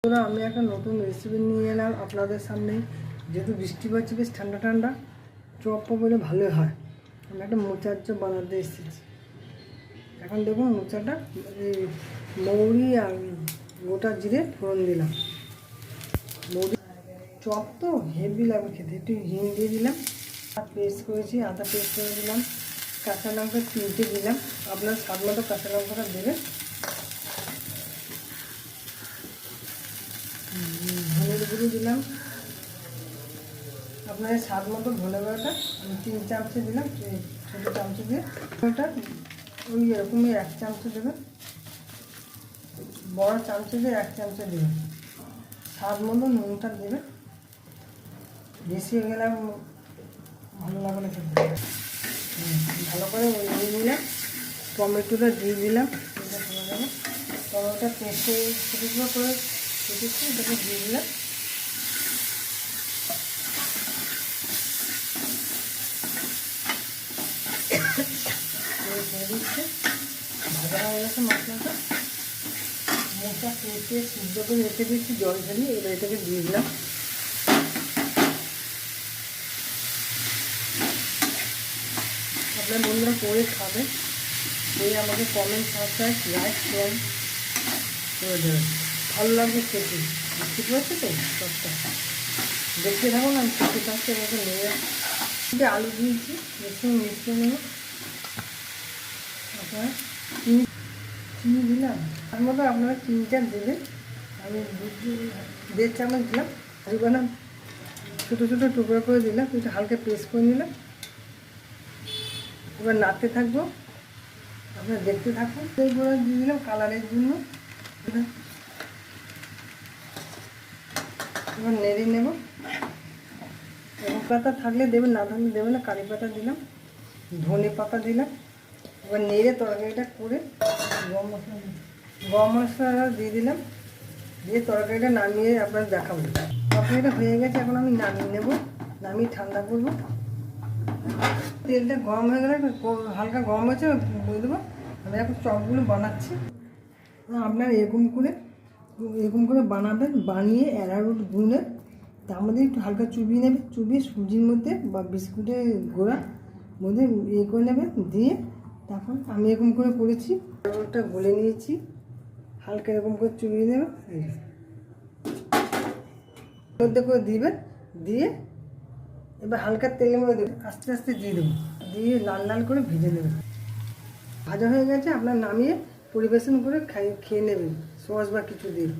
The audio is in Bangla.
তোরা আমি একটা নতুন রেসিপি নিয়ে এলাম আপনাদের সামনে। যেহেতু বৃষ্টি পড়ছে, বেশ ঠান্ডা ঠান্ডা চপ বলে ভালো হয়। আমি একটা মোচার চপ বানাতে এসেছি। এখন দেখুন মোচাটা এই মৌরি আর গোটা জিরে ফোড়ন দিলাম। মৌরি চপ তো হেভি লাগবে খেতে, একটু হিং দিয়ে দিলাম। পেস্ট করেছি, আদা পেস্ট করে দিলাম, কাঁচা লঙ্কা 3টে দিলাম। আপনার স্বাদ মতো কাঁচা লঙ্কাটা দেবেন। ধনের গুঁড়ো দিলাম, আপনার স্বাদ মতো ধনে গুঁড়োটা আমি 3 চামচে দিলাম, ছোটো চামচে দিয়ে। ওটা ওই এরকমই 1 চামচে দেবেন, বড় চামচে দিয়ে 1 চামচে দেবেন। স্বাদ মতো নুনটা দেবেন, বেশি হয়ে গেলে ভালো লাগবে না খেতে। ভালো করে নিয়ে নিলাম, টমেটোটা দিয়ে দিলাম। টমেটোটা পেস্টে ছোটো করে কেটেছি, এটাকে দিয়ে দিলাম। দিচ্ছে ভাজা হয়ে গেছে মশলাটা। মোচা কেটে সিদ্ধ করে রেখে দিচ্ছি জল ঝরিয়ে, এবার এটাকে দিয়ে দিলাম। আপনার বন্ধুরা করে খাবেন, এই আমাকে কমেন্ট সাবস্ক্রাইব লাইক শেয়ার করে দেবেন। ভালো লাগবে খেতে, বুঝতে পারছি তো সবটা দেখতে থাকুন। আমি খেতে থাকতে এবার নিয়ে আলু দিয়েছি, বেশি মিশিয়ে নেব। আপনার চিনি দিলাম, তার মধ্যে আপনারা চিনিটা দেবেন। আমি 1.5 চামচ দিলাম। কাজু বাদাম ছোটো ছোটো টুকরো করে দিলাম, একটু হালকা পেস্ট করে নিলাম। এবার নাড়তে থাকবো, আপনারা দেখতে থাকুন। এই করে দিয়ে দিলাম কালারের জন্য। এবার নেড়ে নেব। এবং পাতা থাকলে দেবেন, না থাকলে দেবেন না। কারি পাতা দিলাম, ধনে পাতা দিলাম। এবার নেড়ে তরকারিটা করে গরম মশলা দিয়ে দিলাম, দিয়ে তরকারিটা নামিয়ে আপনার দেখাবো। তরকারিটা হয়ে গেছে, এখন আমি নামিয়ে নেব, নামিয়ে ঠান্ডা করবো। তেলটা গরম হয়ে গেলে হালকা গরম হয়েছে বলে দেবো। আমি এখন চপগুলো বানাচ্ছি। আপনার এরকম করে বানাবেন, বানিয়ে অ্যারারুট গুলে তার মধ্যে একটু হালকা চুবিয়ে নেবেন। চুবিয়ে সুজির মধ্যে বা বিস্কুটের গোড়া মধ্যে করে নেবেন, দিয়ে তারপর আমি এরকম করে করেছি। অ্যারারুটটা গুলে নিয়েছি, হালকা এরকম করে চুবিয়ে নেবেন, মধ্যে করে দিবেন। দিয়ে এবার হালকা তেলের মধ্যে দেবেন, আস্তে আস্তে দিয়ে দেবেন, দিয়ে লাল লাল করে ভেজে নেবেন। ভাজা হয়ে গেছে, আপনার নামিয়ে পরিবেশন করে খেয়ে নেবেন সস বা কিছু দিয়ে।